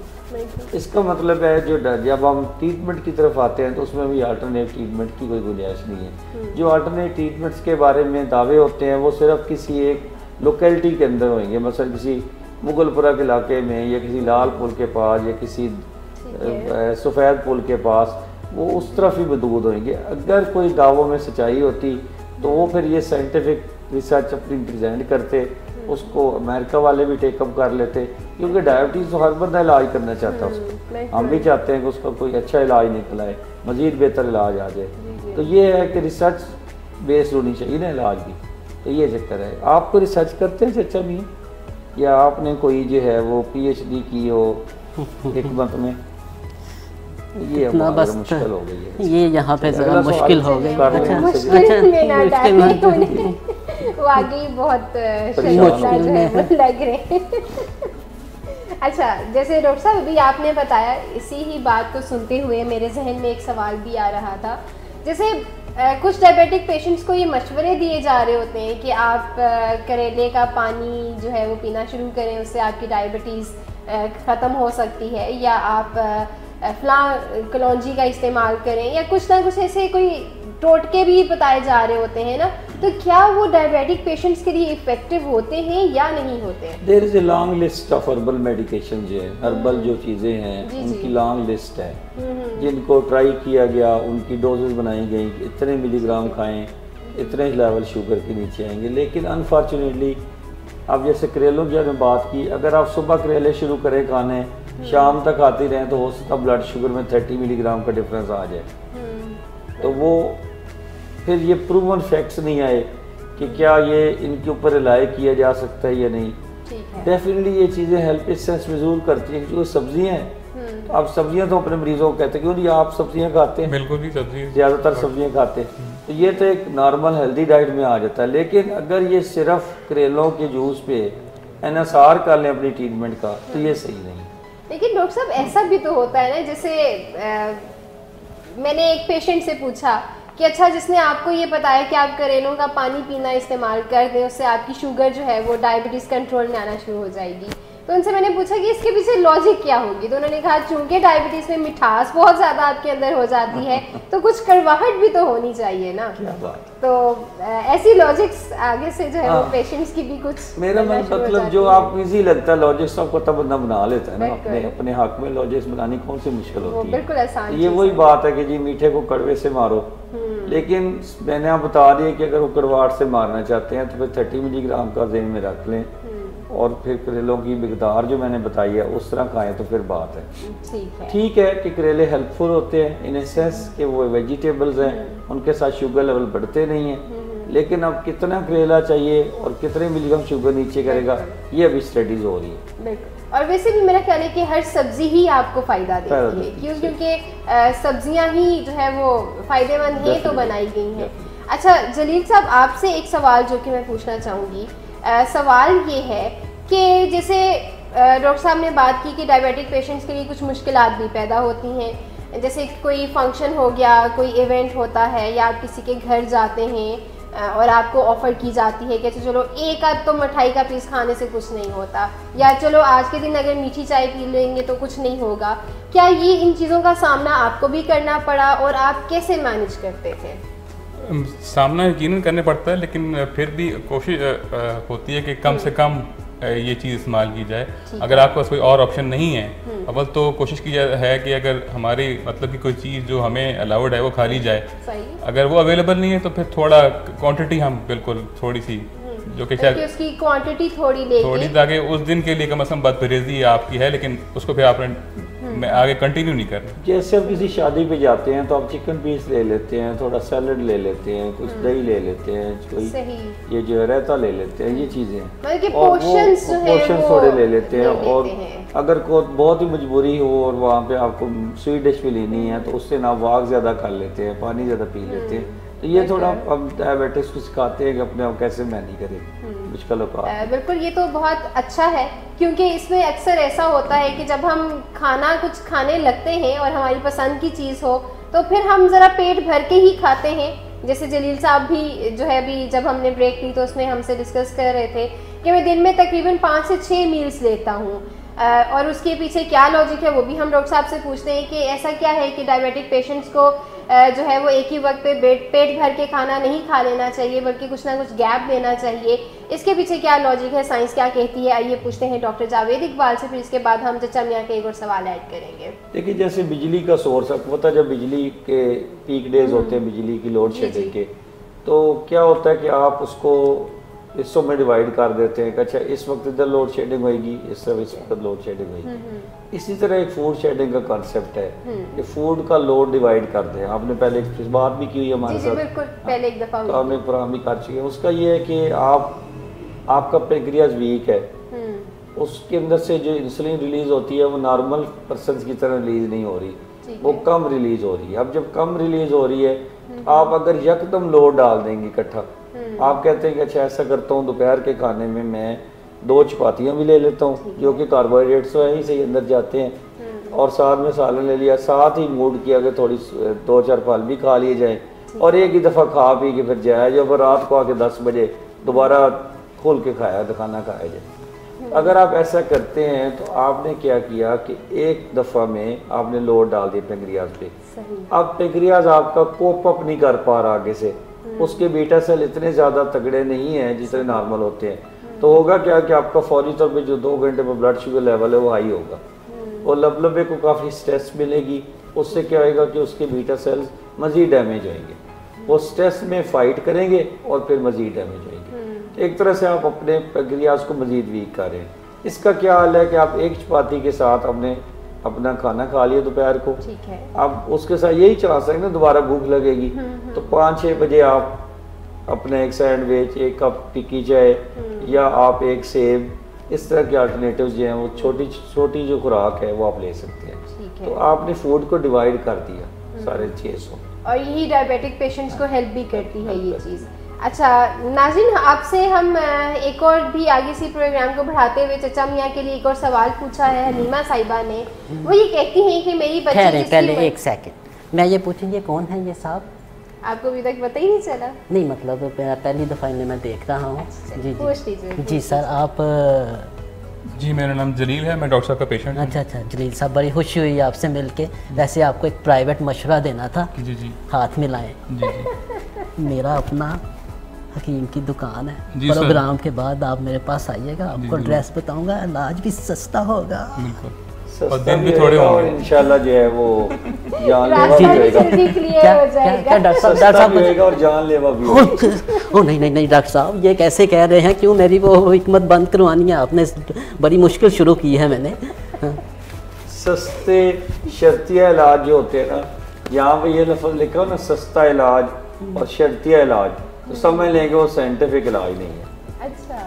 C: इसका मतलब है जो जब हम ट्रीटमेंट की तरफ आते हैं तो उसमें भी अल्टरनेट ट्रीटमेंट की कोई गुंजाइश नहीं है। जो अल्टरनेट ट्रीटमेंट्स के बारे में दावे होते हैं वो सिर्फ किसी एक लोकेलिटी के अंदर होंगे, मसलन किसी मुगलपुरा के इलाके में या किसी लाल पुल के पास या किसी सफ़ेद पुल के पास, वो उस तरफ ही मौजूद होंगे। अगर कोई दावों में सच्चाई होती तो वो फिर ये साइंटिफिक रिसर्च अपनी प्रेजेंट करते, उसको अमेरिका वाले भी टेकअप कर लेते। क्योंकि डायबिटीज़ तो हर बंदा इलाज करना चाहता है उसको, हम भी चाहते हैं कि उसका कोई अच्छा इलाज निकल आए, मज़ीद बेहतर इलाज आ जाए। तो ये है कि रिसर्च बेस्ड होनी चाहिए ना इलाज की। तो ये चक्कर है। आप कोई रिसर्च करते हैं चचा मियाँ, या आपने कोई जो है वो PhD की हो हिकमत में? ये बस मुश्किल हो गई है,
D: ये यहाँ पे ज़रा मुश्किल हो गई।
A: वाकई बहुत मुश्किल लग रहे हैं। अच्छा, जैसे डॉक्टर साहब अभी आपने बताया, इसी ही बात को सुनते हुए मेरे जहन में एक सवाल भी आ रहा था। जैसे कुछ डायबिटिक पेशेंट्स को ये मशवरे दिए जा रहे होते हैं कि आप करेले का पानी जो है वो पीना शुरू करें, उससे आपकी डायबिटीज़ ख़त्म हो सकती है, या आप फला कलौंजी का इस्तेमाल करें, या कुछ ना कुछ ऐसे कोई टोटके भी बताए जा रहे होते हैं ना। तो क्या वो डायबिटिक पेशेंट्स के लिए इफेक्टिव होते हैं या नहीं होते हैं?
C: There is a long list of herbal medication जो है, हर्बल जो चीज़ें हैं उनकी लॉन्ग लिस्ट है, जिनको ट्राई किया गया, उनकी डोजेज बनाई गई, इतने मिलीग्राम खाएं, इतने लेवल शुगर के नीचे आएंगे। लेकिन अनफॉर्चुनेटली अब जैसे करेलों की हमने बात की, अगर आप सुबह करेले शुरू करें खाने, शाम तक आती रहें, तो हो सकता ब्लड शुगर में 30 मिलीग्राम का डिफरेंस आ जाए। तो वो फिर ये प्रूवन फैक्ट्स नहीं आए कि क्या ये इनके ऊपर रिलाई किया जा सकता है या नहीं। डेफिनेटली ये चीज़ें हेल्थ सेंस में ज़रूर करती हैं। जो सब्जियां हैं, तो आप सब्जियां तो अपने मरीजों को कहते हैं क्यों नहीं आप सब्जियां खाते हैं?
B: बिल्कुल भी सब्जी
C: ज़्यादातर सब्जियां खाते हैं, तो ये तो एक नॉर्मल हेल्दी डाइट में आ जाता है। लेकिन अगर ये सिर्फ करेलों के जूस पे एनएसआर कर लें अपनी ट्रीटमेंट का, तो ये सही नहीं।
A: लेकिन डॉक्टर साहब ऐसा भी तो होता है ना, जैसे मैंने एक पेशेंट से पूछा कि अच्छा, जिसने आपको ये बताया कि आप करेलों का पानी पीना इस्तेमाल कर दें, उससे आपकी शुगर जो है वो डायबिटीज़ कंट्रोल में आना शुरू हो जाएगी। तो उनसे मैंने पूछा कि इसके पीछे लॉजिक क्या होगी, तो उन्होंने कहा चूंकि डायबिटीज़ में मिठास बहुत ज़्यादा आपके अंदर हो जाती है, तो कुछ कड़वाहट भी तो होनी चाहिए ना। तो ऐसी लॉजिक्स आगे से जो है वो पेशेंट्स की भी कुछ,
C: मेरा मतलब जो आप इजी लगता है लॉजिक्स आपको तब बंदा बना लेता है ना। अपने हक में लॉजिक्स बनानी कौन सी मुश्किल होती है?
A: बिल्कुल आसान।
C: ये वही बात है कि जी मीठे को कड़वे से मारो। लेकिन मैंने आप बता दिया कि अगर वो कड़वाहट से मारना चाहते हैं तो फिर 30 मिलीग्राम का ज़हन में रख लें, और फिर करेलों की मिकदार जो मैंने बताई है उस तरह खाएं, तो फिर बात है। ठीक है कि करेले हेल्पफुल होते हैं इन ए सेंस कि वो वेजिटेबल्स हैं, उनके साथ शुगर लेवल बढ़ते नहीं हैं। लेकिन अब कितना करेला चाहिए और कितने मिलीग्राम शुगर नीचे करेगा, ये अभी स्टडीज हो रही है।
A: और वैसे भी मेरा ख्याल है कि हर सब्जी ही आपको फ़ायदा देती है, क्योंकि सब्जियां ही जो है वो फ़ायदेमंद है तो बनाई गई हैं। अच्छा जलील साहब, आपसे एक सवाल जो कि मैं पूछना चाहूँगी, सवाल ये है कि जैसे डॉक्टर साहब ने बात की कि डायबिटिक पेशेंट्स के लिए कुछ मुश्किलात भी पैदा होती हैं। जैसे कोई फंक्शन हो गया, कोई इवेंट होता है, या आप किसी के घर जाते हैं और आपको ऑफ़र की जाती है कि चलो एक आध तो मिठाई का पीस खाने से कुछ नहीं होता, या चलो आज के दिन अगर मीठी चाय पी लेंगे तो कुछ नहीं होगा। क्या ये इन चीज़ों का सामना आपको भी करना पड़ा और आप कैसे मैनेज करते थे?
B: सामना यकीनन करने पड़ता है, लेकिन फिर भी कोशिश होती है कि कम से कम ये चीज़ इस्तेमाल की जाए। अगर आपके पास कोई और ऑप्शन नहीं है, अव्वल तो कोशिश की जाए है कि अगर हमारी मतलब कि कोई चीज़ जो हमें अलाउड है वो खा ली जाए। अगर वो अवेलेबल नहीं है तो फिर थोड़ा क्वांटिटी हम बिल्कुल थोड़ी सी जो कि शायद
A: उसकी क्वांटिटी थोड़ी
B: ताकि उस दिन के लिए कम से कम बदपरहेज़ी आपकी है, लेकिन उसको फिर आपने आगे कंटिन्यू नहीं करना।
C: जैसे हम किसी शादी पे जाते हैं तो आप चिकन पीस ले लेते हैं, थोड़ा सैलड ले लेते हैं, कुछ दही ले लेते हैं, कोई ये जो है रायता ले लेते हैं, ये चीज़ें पोर्शंस थोड़े ले लेते हैं। और अगर कोई बहुत ही मजबूरी हो और वहाँ पे आपको स्वीट डिश भी लेनी है तो उससे ना वाक ज़्यादा कर लेते हैं, पानी ज़्यादा पी लेते हैं। तो ये थोड़ा हम डायबिटिक्स को सिखाते हैं कि अपने आप कैसे मैनेज करें मुश्किलों का।
A: बिल्कुल, ये तो बहुत अच्छा है, क्योंकि इसमें अक्सर ऐसा होता है कि जब हम खाना कुछ खाने लगते हैं और हमारी पसंद की चीज़ हो तो फिर हम ज़रा पेट भर के ही खाते हैं। जैसे जलील साहब भी जो है अभी जब हमने ब्रेक ली तो उसमें हमसे डिस्कस कर रहे थे कि मैं दिन में तकरीबन 5 से 6 मील्स लेता हूँ, और उसके पीछे क्या लॉजिक है वो भी हम डॉक्टर साहब से पूछते हैं कि ऐसा क्या है कि डायबिटिक पेशेंट्स को जो है वो एक ही वक्त पे पेट भर के खाना नहीं खा लेना चाहिए, बल्कि कुछ ना कुछ गैप देना चाहिए। इसके पीछे क्या लॉजिक है, साइंस क्या कहती है, आइए पूछते हैं डॉक्टर जावेद इकबाल से, फिर इसके बाद हम चचा मियाँ के एक और सवाल ऐड करेंगे।
C: देखिए, जैसे बिजली का सोर्स होता है, जब बिजली के पीक डेज होते हैं बिजली की लोड शेडिंग के, तो क्या होता है कि आप उसको हिस्सों में डिवाइड कर देते हैं कि अच्छा इस वक्त इधर लोड शेडिंग होगी, इस वक्त लोड शेडिंग होगी। इसी तरह एक फूड शेडिंग का कॉन्सेप्ट है कि फूड का लोड डिवाइड कर दें। आपने पहले इस बात भी की हुई हमारे साथ,
A: बिल्कुल पहले एक दफ़ा
C: तो हमने प्रोग्राम भी कर चुके हैं। उसका ये है कि आपका पेंक्रियाज वीक है, उसके अंदर से जो इंसुलिन रिलीज होती है वो नॉर्मल पर्सन की तरह रिलीज नहीं हो रही, वो कम रिलीज हो रही है। अब जब कम रिलीज हो रही है तो आप अगर यकदम लोड डाल देंगे इकट्ठा, आप कहते हैं कि अच्छा ऐसा करता हूँ दोपहर के खाने में मैं 2 चपातियाँ भी ले लेता हूँ जो कि कार्बोहाइड्रेट्स तो यहीं से अंदर जाते हैं, और साथ में सालन ले लिया, साथ ही मूड किया कि थोड़ी 2-4 फल भी खा लिए जाएँ, और एक ही दफ़ा खा पी के फिर जाया जो फिर रात को आके 10 बजे दोबारा खोल के खाना खाया जाए। अगर आप ऐसा करते हैं तो आपने क्या किया कि एक दफ़ा में आपने लोड डाल दिया पेंक्रियाज पे। अब पेंक्रियाज आपका कोप अप नहीं कर पा रहा आगे से, उसके बीटा सेल इतने ज़्यादा तगड़े नहीं हैं जितने नॉर्मल होते हैं, तो होगा क्या कि आपका फौरी तौर पे जो 2 घंटे में ब्लड शुगर लेवल है वो हाई होगा, और लबलबे को काफ़ी स्ट्रेस मिलेगी। उससे क्या होगा कि उसके बीटा सेल्स मज़ीद डैमेज होंगे, वो स्ट्रेस में फाइट करेंगे और फिर मज़ीद डैमेज होंगे। एक तरह से आप अपने पेंक्रियाज को मज़ीद वीक कर रहे हैं। इसका क्या हाल है कि आप एक चपाती के साथ अपना खाना खा लिया दोपहर को, अब उसके साथ यही चला सकते हैं, दोबारा भूख लगेगी तो 5-6 बजे आप अपना एक सैंडविच, एक कप टिक्की चाय, या आप एक सेब, इस तरह के अल्टरनेटिव जो हैं वो छोटी छोटी जो खुराक है वो आप ले सकते हैं। तो आपने फूड को डिवाइड कर दिया सारे 600,
A: और यही डायबिटिक पेशेंट्स को हेल्प भी करती है ये चीज़। अच्छा नाज़रीन, आपसे हम एक और भी आगे इसी प्रोग्राम को बढ़ाते हुए चचा मियाँ के लिए एक और सवाल पूछा है हनीमा साहिबा ने। वो ये कहती हैं कि मेरी बच्ची
D: पहले एक सेकंड मैं ये पूछूंगी कौन है ये साहब?
A: आपको अभी तक पता ही नहीं चला?
D: नहीं, मतलब पहली दफ़ा इन्हें मैं देख रहा हूँ। जी सर, आप?
B: जी मेरा नाम जलील है, मैं डॉक्टर साहब का पेशेंट।
D: अच्छा, जलील साहब बड़ी खुशी हुई आपसे मिलके। वैसे आपको एक प्राइवेट मशवरा देना था।
B: जी
D: हाथ मिलाएं।
B: जी
D: मेरा अपना हकीम की दुकान है, प्रोग्राम के बाद आप मेरे पास आइएगा, आपको एड्रेस बताऊंगा, इलाज भी सस्ता होगा।
B: बिल्कुल, और दिन भी थोड़े होंगे
C: इंशाल्लाह जो है वो जानलेवा भी होएगा।
D: क्या डॉक्टर साहब
C: होएगा और जानलेवा भी
D: होगा। नहीं डॉक्टर साहब, ये कैसे कह रहे हैं? क्यों मेरी वो हिकमत बंद करवानी है आपने? बड़ी मुश्किल शुरू की है मैंने।
C: सस्ते शर्तिया इलाज जो होते हैं ना, यहाँ पे ये लफ्ज़ लिखा हो ना, सस्ता इलाज और शर्तिया इलाज, तो समझ लेंगे वो साइंटिफिक इलाज नहीं है।
A: अच्छा,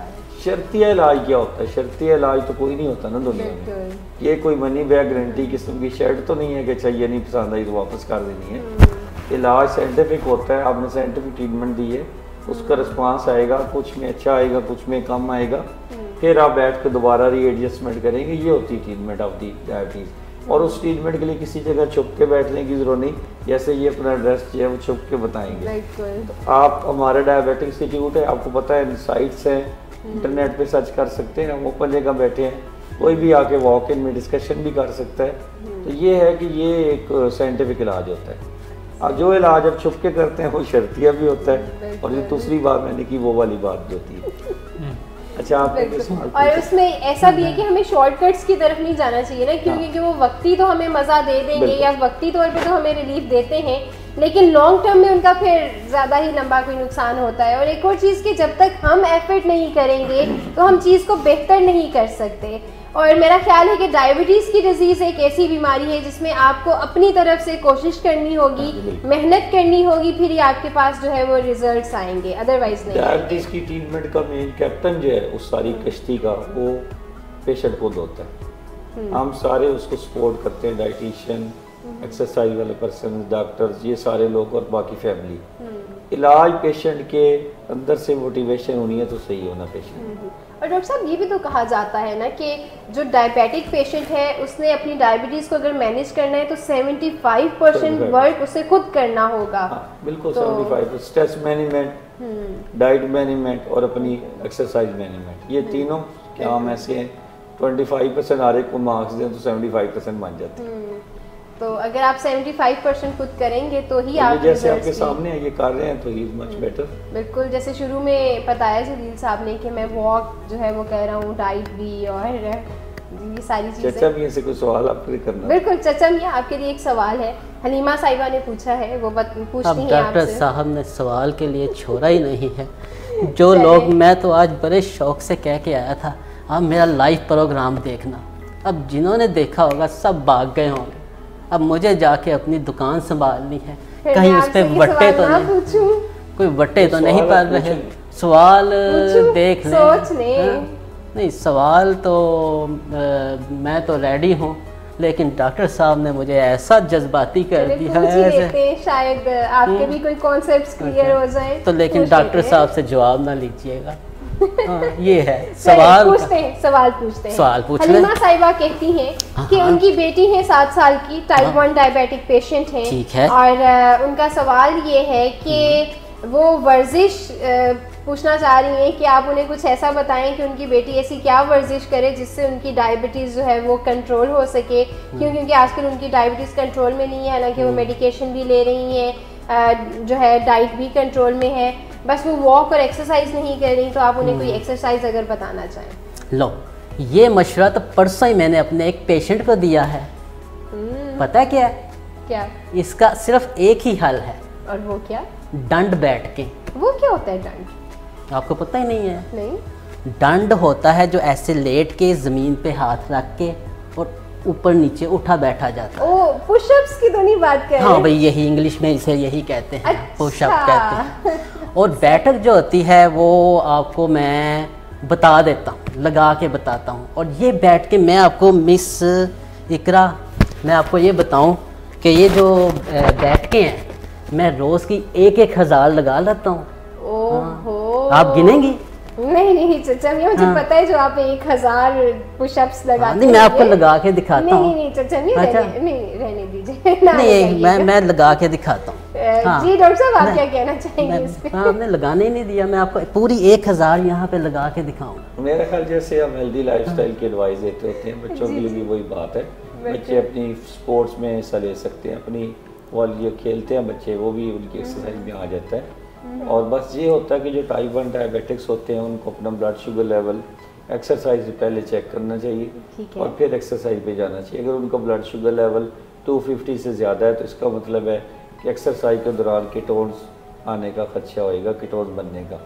C: शर्तिया इलाज क्या होता है? शर्तिया इलाज तो कोई नहीं होता ना दुनिया में। ये कोई मनी बैग गारंटी किस्म की शर्ट तो नहीं है कि अच्छा ये नहीं पसंद आई तो वापस कर देनी है। इलाज साइंटिफिक होता है, आपने साइंटिफिक ट्रीटमेंट दी है, उसका रिस्पांस आएगा, कुछ में अच्छा आएगा, कुछ में कम आएगा, फिर आप बैठ कर दोबारा रीएडजस्टमेंट करेंगे। ये होती है ट्रीटमेंट ऑफ दी डायबिटीज़। और उस ट्रीटमेंट के लिए किसी जगह छुप के बैठने की जरूरत नहीं, जैसे ये अपना एड्रेस जो है वो छुप के बताएंगे। तो आप हमारा डायबिटिक इंस्टीट्यूट है, आपको पता है साइट्स हैं, इंटरनेट पे सर्च कर सकते हैं, हम ओपन जगह बैठे हैं, कोई भी आके वॉक इन में डिस्कशन भी कर सकता है। तो ये है कि ये एक साइंटिफिक इलाज होता है। अब जो इलाज अब छुप के करते हैं वो शर्तिया भी होता है, और ये दूसरी बात मैंने की वो वाली बात जो होती है। अच्छा आप
A: और उसमें ऐसा भी है कि हमें शॉर्टकट्स की तरफ नहीं जाना चाहिए ना, क्योंकि वो वक्ती तो हमें मज़ा दे देंगे या वक्ती तौर पे तो हमें रिलीफ देते हैं, लेकिन लॉन्ग टर्म में उनका फिर ज़्यादा ही लंबा कोई नुकसान होता है। और एक और चीज़ कि जब तक हम एफर्ट नहीं करेंगे तो हम चीज़ को बेहतर नहीं कर सकते। और मेरा ख्याल है कि डायबिटीज़ की डिजीज़ एक ऐसी बीमारी है जिसमें आपको अपनी तरफ से कोशिश करनी होगी, मेहनत करनी होगी, फिर ही आपके पास जो है वो रिजल्ट्स आएंगे, अदरवाइज नहीं।
C: डायबिटीज़ की ट्रीटमेंट का मेन कैप्टन जो है उस सारी कश्ती का वो पेशेंट खुद होता है। हम सारे उसको सपोर्ट करते हैं, डाइटिशियन, एक्सरसाइज वाले पर्सन, डॉक्टर्स, ये सारे लोग और बाकी फैमिली। इलाज पेशेंट के अंदर से मोटिवेशन होनी है तो सही होना पेशेंट।
A: और डॉक्टर साहब ये भी तो कहा जाता है ना कि जो डायबिटिक पेशेंट है उसने अपनी डायबिटीज़ को अगर मैनेज करना है तो 75% वर्क उसे खुद करना होगा।
C: बिल्कुल, 75%। स्ट्रेस मैनेजमेंट, डाइट मैनेजमेंट और अपनी एक्सरसाइज मैनेजमेंट, ये तीनों काम ऐसे हैं। 25% हर एक को मार्क्स दें तो 75% बन जाते हैं।
A: तो अगर आप 75% खुद करेंगे तो ही आप
C: जैसे आपके सामने ये कर रहे हैं तो ही मच बेटर।
A: बिल्कुल, जैसे शुरू में बताया जलील साहब ने कि मैं वॉक जो है वो कर रहा हूँ, डाइट भी, और ये सारी चीज़ें।
C: चचा मियां से कोई सवाल आपको करना?
A: बिल्कुल चचा मियां, आपके लिए एक सवाल है, हलीमा साहिबा ने पूछा है, वो पूछती हैं
D: डॉक्टर साहब ने सवाल के लिए छोड़ा ही नहीं है। जो लोग, मैं तो आज बड़े शौक से कह के आया था आप मेरा लाइव प्रोग्राम देखना, अब जिन्होंने देखा होगा सब भाग गए होंगे। अब मुझे जाके अपनी दुकान संभालनी है, कहीं उस पर वट्टे तो नहीं, कोई वट्टे तो नहीं पड़ रहे। सवाल देख लें,
A: सोच लें।
D: नहीं सवाल तो मैं तो रेडी हूँ, लेकिन डॉक्टर साहब ने मुझे ऐसा जज्बाती कर दिया है,
A: शायद आपके भी कोई कॉन्सेप्ट्स क्लियर हो जाए
D: तो। लेकिन डॉक्टर साहब से जवाब ना लीजिएगा। ये है सवाल
A: पूछते हैं, सवाल पूछते हैं।
D: सवाल पूछ लें।
A: हलीमा साहिबा कहती हैं कि उनकी बेटी है 7 साल की, टाइप 1 डायबिटिक पेशेंट है।
D: ठीक है।
A: और उनका सवाल ये है कि वो वर्जिश पूछना चाह रही हैं कि आप उन्हें कुछ ऐसा बताएं कि उनकी बेटी ऐसी क्या वर्जिश करे जिससे उनकी डायबिटीज़ जो है वो कंट्रोल हो सके, क्योंकि आजकल उनकी डायबिटीज़ कंट्रोल में नहीं है, हालांकि वो मेडिकेशन भी ले रही हैं, जो है डाइट भी कंट्रोल में है, बस वो वॉक और एक्सरसाइज नहीं कर रही। तो आप उन्हें कोई एक्सरसाइज अगर बताना चाहें।
D: लो, ये मशवरा तो परसों ही मैंने अपने एक पेशेंट को दिया है। पता है क्या?
A: क्या? इसका
D: सिर्फ एक ही हल है।
A: और वो क्या?
D: दंड बैठ के।
A: वो क्या होता है दंड?
D: आपको पता ही नहीं है?
A: नहीं।
D: दंड होता है जो ऐसे लेट के ज़मीन पे हाथ रख के और ऊपर नीचे उठा बैठा जाता है।
A: ओ, पुशअप्स की तो नहीं बात कर रहे?
D: हाँ भाई, यही इंग्लिश में इसे यही कहते हैं।
A: अच्छा।
D: पुशअप कहते हैं। और बैठक जो होती है वो आपको मैं बता देता हूँ, लगा के बताता हूँ। और ये बैठ के मैं आपको मिस इकरा, मैं आपको ये बताऊँ कि ये जो बैठके हैं मैं रोज़ की 1-1 हज़ार लगा लेता हूँ।
A: ओहो।
D: आप गिनेंगी?
A: नहीं चचा, मुझे पता है जो आप 1000 पुशअप्स लगाते
D: हैं। मैं आपको लगा के दिखाता हूँ।
A: नहीं चचा, नहीं रहने दीजिए।
D: नहीं, मैं लगा के दिखाता हूँ।
A: जी डॉक्टर साहब, आप क्या कहना चाहेंगे इस पे?
D: आपने लगाने ही नहीं दिया, मैं आपको पूरी 1000 यहाँ पे लगा के दिखाऊंगा।
C: मेरा ख्याल जैसे हम हेल्दी लाइफस्टाइल की एडवाइस देते होते हैं बच्चों के लिए भी वही बात है। बच्चे अपनी स्पोर्ट्स में हिस्सा ले सकते हैं, अपनी जो खेलते हैं बच्चे वो भी उनकी एक्सरसाइज में आ जाता है। और बस ये होता है कि जो टाइप 1 डायबिटिक्स होते हैं उनको अपना ब्लड शुगर लेवल एक्सरसाइज से पहले चेक करना चाहिए और फिर एक्सरसाइज पे जाना चाहिए। अगर उनका ब्लड शुगर लेवल 250 से ज़्यादा है तो इसका मतलब है कि एक्सरसाइज के दौरान कीटोन्स आने का खदशा होएगा, कीटोन्स बनने का,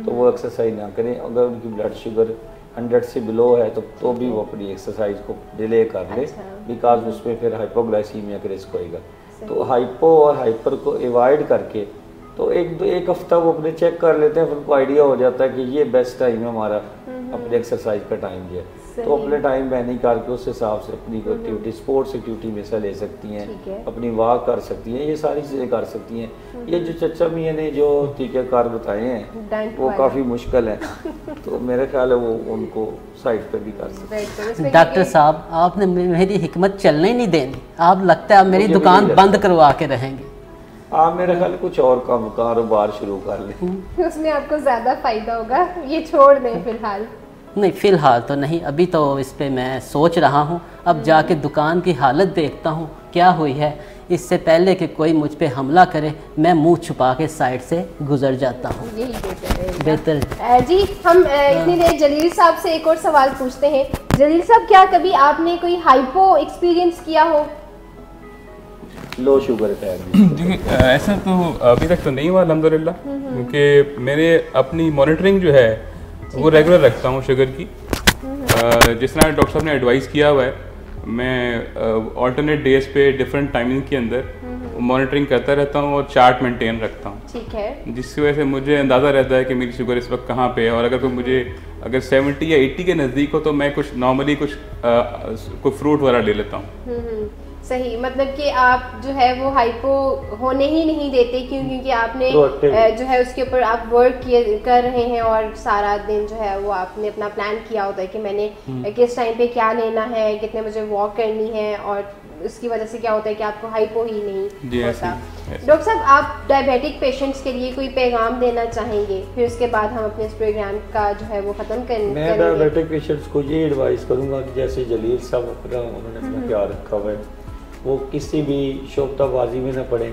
C: तो वो एक्सरसाइज ना करें। अगर उनकी ब्लड शुगर 100 से बिलो है तो भी वो अपनी एक्सरसाइज को डिले कर ले, बिकॉज उसमें फिर हाइपोग्लाइसीमिया का रिस्क होएगा। तो हाइपो और हाइपर को अवॉइड करके तो एक हफ्ता वो अपने चेक कर लेते हैं, फिर उनको आइडिया हो जाता है कि ये बेस्ट टाइम है हमारा अपने एक्सरसाइज का टाइम जो है। तो अपने टाइम मैनेज करके उस हिसाब से अपनी एक्टिविटी, स्पोर्ट्स एक्टिविटी में हिस्सा ले सकती हैं, अपनी वॉक कर सकती हैं, ये सारी चीज़ें कर सकती हैं। ये जो चचा मियाँ ने जो तरीक़ेकार बताए हैं वो काफ़ी मुश्किल है, तो मेरा ख्याल है वो उनको साइड पर भी कर सकते हैं।
D: डॉक्टर साहब, आपने मेरी हिकमत चलने ही नहीं देनी। आप लगता है आप मेरी दुकान बंद करवा के रहेंगे।
C: आप मेरे ख्याल कुछ और काम कारोबार शुरू कर लें,
A: उसमें आपको ज़्यादा फायदा होगा। ये छोड़ दें फिलहाल।
D: नहीं, फ़िलहाल तो नहीं, अभी तो इस पे मैं सोच रहा हूँ। अब जाके दुकान की हालत देखता हूँ क्या हुई है। इससे पहले कि कोई मुझ पे हमला करे, मैं मुंह छुपा के साइड से गुजर जाता हूँ।
A: यही
D: बेहतर
A: जी। हम इतनी देर जलील साहब से एक और सवाल पूछते हैं। जलील साहब, क्या कभी आपने कोई हाइपो एक्सपीरियंस किया हो?
C: लो शुगर
B: देखिए, ऐसा तो अभी तक तो नहीं हुआ अल्हम्दुलिल्लाह, क्योंकि मेरे अपनी मॉनिटरिंग जो है वो रेगुलर रखता हूँ शुगर की। जिस तरह डॉक्टर साहब ने एडवाइस किया हुआ है, मैं ऑल्टरनेट डेज पे डिफरेंट टाइमिंग के अंदर मॉनिटरिंग करता रहता हूँ और चार्ट मेंटेन रखता हूँ।
A: ठीक है।
B: जिसकी वजह से मुझे अंदाज़ा रहता है कि मेरी शुगर इस वक्त कहाँ पे है, और अगर कोई मुझे अगर 70 या 80 के नज़दीक हो तो मैं कुछ नॉर्मली कुछ फ्रूट वगैरह ले लेता हूँ।
A: सही, मतलब कि आप जो है वो हाइपो होने ही नहीं देते, क्योंकि आपने जो है उसके ऊपर आप वर्क कर रहे हैं और सारा दिन जो है वो आपने अपना प्लान किया होता है कि मैंने किस टाइम पे क्या लेना है, कितने मुझे वॉक करनी है, और उसकी वजह से क्या होता है कि आपको हाइपो ही नहीं होता। डॉक्टर साहब, आप डायबिटिक पेशेंट्स के लिए कोई पैगाम देना चाहेंगे? फिर उसके बाद हम अपने इस प्रोग्राम का जो है वो ख़त्म करेंगे।
C: मैं डायबिटिक पेशेंट्स को ये एडवाइस करूँगा कि जैसे जलील साहब उन्होंने अपना ख्याल रखा हुआ है, वो किसी भी शोबताबाजी में न पड़े,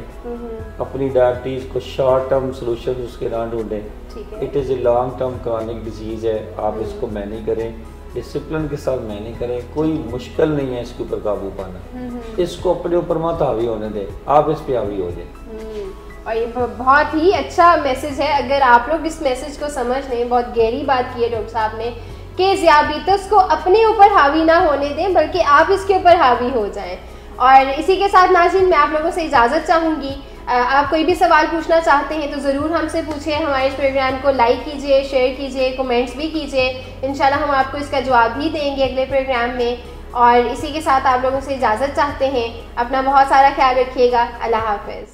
C: अपनी डायबिटीज़ को शॉर्ट टर्म सोल्यूशन उसके ना ढूंढें। It is a long term chronic disease है, आप इसको मैनेज करें, डिसिप्लिन के साथ मैनेज करें। कोई मुश्किल नहीं है इसके ऊपर काबू पाना। इसको अपने ऊपर मत हावी होने दें, आप इस पे हावी हो जाए।
A: और ये बहुत ही अच्छा मैसेज है। अगर आप लोग इस मैसेज को समझ लें, बहुत गहरी बात की है डॉक्टर साहब ने कि ज़ियाबीतस को अपने ऊपर हावी ना होने दें, बल्कि आप इसके ऊपर हावी हो जाएं। और इसी के साथ नाज़रीन, मैं आप लोगों से इजाज़त चाहूँगी। आप कोई भी सवाल पूछना चाहते हैं तो ज़रूर हमसे पूछें। हमारे इस प्रोग्राम को लाइक कीजिए, शेयर कीजिए, कमेंट्स भी कीजिए। इंशाल्लाह हम आपको इसका जवाब भी देंगे अगले प्रोग्राम में। और इसी के साथ आप लोगों से इजाज़त चाहते हैं। अपना बहुत सारा ख्याल रखिएगा। अल्लाह हाफ़िज़।